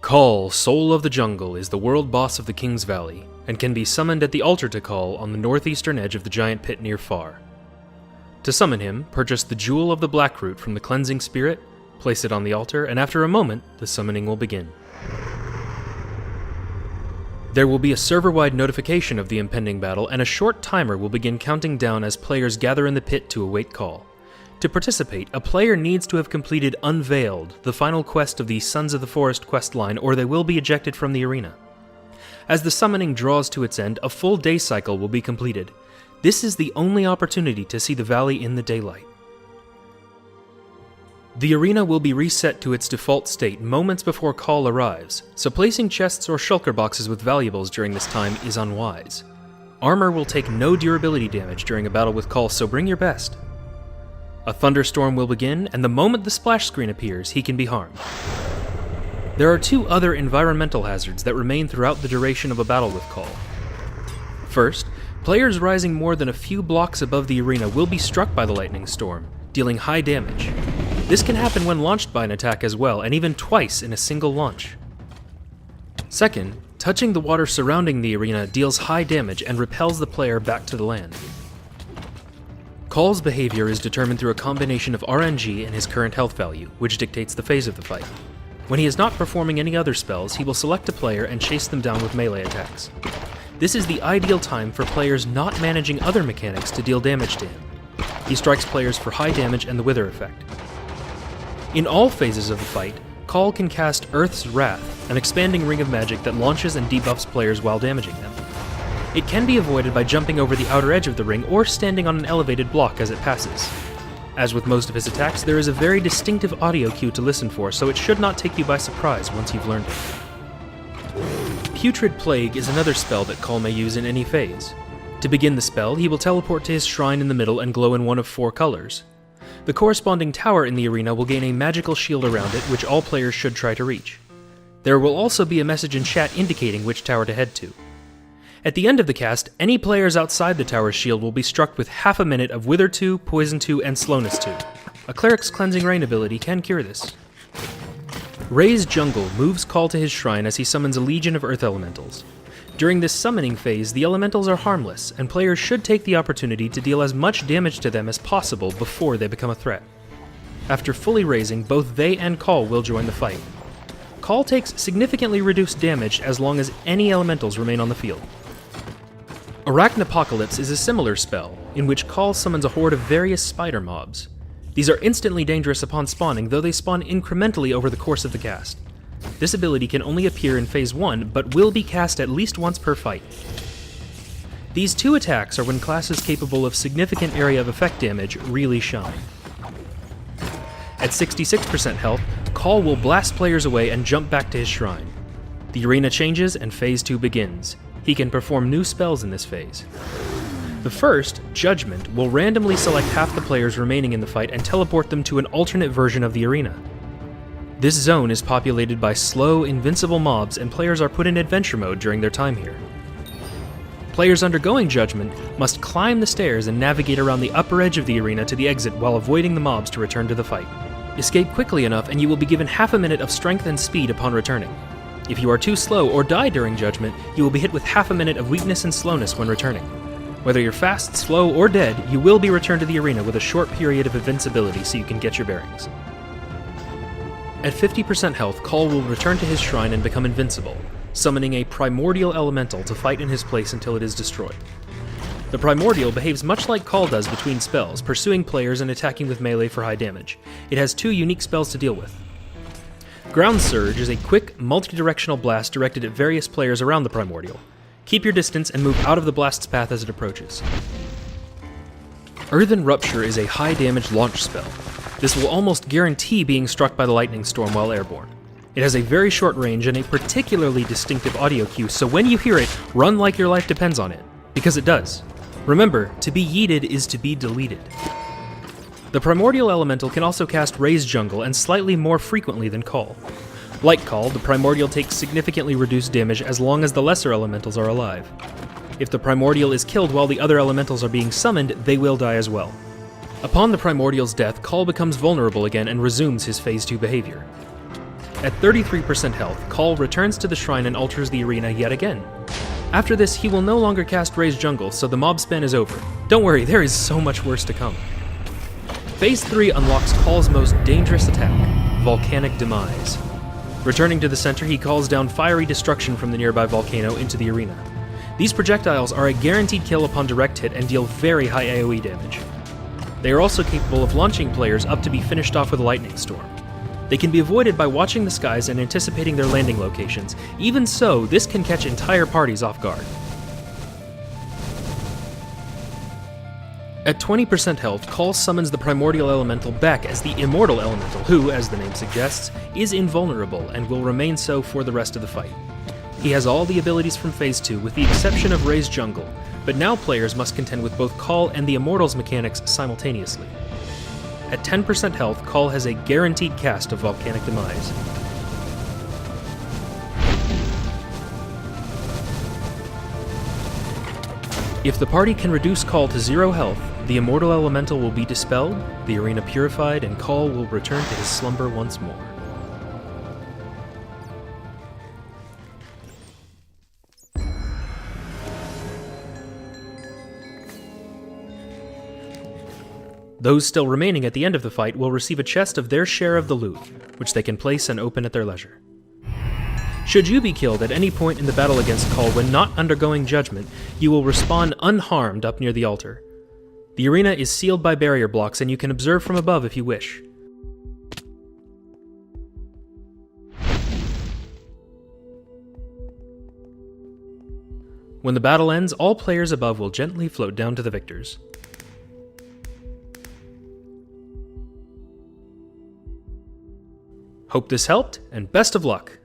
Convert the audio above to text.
Kaul, Soul of the Jungle, is the world boss of the King's Valley, and can be summoned at the altar to Kaul on the northeastern edge of the giant pit near Far. To summon him, purchase the Jewel of the Blackroot from the Cleansing Spirit, place it on the altar, and after a moment, the summoning will begin. There will be a server-wide notification of the impending battle, and a short timer will begin counting down as players gather in the pit to await call. To participate, a player needs to have completed Unveiled, the final quest of the Sons of the Forest questline, or they will be ejected from the arena. As the summoning draws to its end, a full day cycle will be completed. This is the only opportunity to see the valley in the daylight. The arena will be reset to its default state moments before call arrives, so placing chests or shulker boxes with valuables during this time is unwise. Armor will take no durability damage during a battle with call, so bring your best. A thunderstorm will begin, and the moment the splash screen appears, he can be harmed. There are two other environmental hazards that remain throughout the duration of a battle with call. First, players rising more than a few blocks above the arena will be struck by the lightning storm, dealing high damage. This can happen when launched by an attack as well, and even twice in a single launch. Second, touching the water surrounding the arena deals high damage and repels the player back to the land. Kaul's behavior is determined through a combination of RNG and his current health value, which dictates the phase of the fight. When he is not performing any other spells, he will select a player and chase them down with melee attacks. This is the ideal time for players not managing other mechanics to deal damage to him. He strikes players for high damage and the Wither effect. In all phases of the fight, Kaul can cast Earth's Wrath, an expanding ring of magic that launches and debuffs players while damaging them. It can be avoided by jumping over the outer edge of the ring or standing on an elevated block as it passes. As with most of his attacks, there is a very distinctive audio cue to listen for, so it should not take you by surprise once you've learned it. Putrid Plague is another spell that Kaul may use in any phase. To begin the spell, he will teleport to his shrine in the middle and glow in one of 4 colors. The corresponding tower in the arena will gain a magical shield around it, which all players should try to reach. There will also be a message in chat indicating which tower to head to. At the end of the cast, any players outside the tower's shield will be struck with half a minute of Wither 2, Poison 2, and Slowness 2. A Cleric's Cleansing Rain ability can cure this. Ray's Jungle moves Kaul to his shrine as he summons a legion of Earth Elementals. During this summoning phase, the Elementals are harmless, and players should take the opportunity to deal as much damage to them as possible before they become a threat. After fully raising, both they and Kaul will join the fight. Kaul takes significantly reduced damage as long as any Elementals remain on the field. Arachnopocalypse is a similar spell, in which Kaul summons a horde of various spider mobs. These are instantly dangerous upon spawning, though they spawn incrementally over the course of the cast. This ability can only appear in Phase 1, but will be cast at least once per fight. These two attacks are when classes capable of significant area of effect damage really shine. At 66% health, Kaul will blast players away and jump back to his shrine. The arena changes and Phase 2 begins. He can perform new spells in this phase. The first, Judgment, will randomly select half the players remaining in the fight and teleport them to an alternate version of the arena. This zone is populated by slow, invincible mobs, and players are put in adventure mode during their time here. Players undergoing Judgment must climb the stairs and navigate around the upper edge of the arena to the exit while avoiding the mobs to return to the fight. Escape quickly enough and you will be given half a minute of strength and speed upon returning. If you are too slow or die during Judgment, you will be hit with half a minute of weakness and slowness when returning. Whether you're fast, slow, or dead, you will be returned to the arena with a short period of invincibility so you can get your bearings. At 50% health, Kaul will return to his shrine and become invincible, summoning a Primordial Elemental to fight in his place until it is destroyed. The Primordial behaves much like Kaul does between spells, pursuing players and attacking with melee for high damage. It has 2 unique spells to deal with. Ground Surge is a quick, multi-directional blast directed at various players around the Primordial. Keep your distance and move out of the blast's path as it approaches. Earthen Rupture is a high-damage launch spell. This will almost guarantee being struck by the lightning storm while airborne. It has a very short range and a particularly distinctive audio cue, so when you hear it, run like your life depends on it, because it does. Remember, to be yeeted is to be deleted. The Primordial Elemental can also cast Ray's Jungle, and slightly more frequently than Kaul. Like Kaul, the Primordial takes significantly reduced damage as long as the lesser elementals are alive. If the Primordial is killed while the other elementals are being summoned, they will die as well. Upon the Primordial's death, Kaul becomes vulnerable again and resumes his Phase 2 behavior. At 33% health, Kaul returns to the shrine and alters the arena yet again. After this, he will no longer cast Raise Jungle, so the mob span is over. Don't worry, there is so much worse to come. Phase 3 unlocks Kaul's most dangerous attack, Volcanic Demise. Returning to the center, he calls down fiery destruction from the nearby volcano into the arena. These projectiles are a guaranteed kill upon direct hit and deal very high AoE damage. They are also capable of launching players up to be finished off with a lightning storm. They can be avoided by watching the skies and anticipating their landing locations. Even so, this can catch entire parties off guard. At 20% health, Kaul summons the Primordial Elemental back as the Immortal Elemental, who, as the name suggests, is invulnerable and will remain so for the rest of the fight. He has all the abilities from Phase 2 with the exception of Raise Jungle, but now players must contend with both Kaul and the Immortal's mechanics simultaneously. At 10% health, Kaul has a guaranteed cast of Volcanic Demise. If the party can reduce Kaul to 0 health, the Immortal Elemental will be dispelled, the arena purified, and Kaul will return to his slumber once more. Those still remaining at the end of the fight will receive a chest of their share of the loot, which they can place and open at their leisure. Should you be killed at any point in the battle against Kaul when not undergoing judgment, you will respawn unharmed up near the altar. The arena is sealed by barrier blocks and you can observe from above if you wish. When the battle ends, all players above will gently float down to the victors. Hope this helped, and best of luck!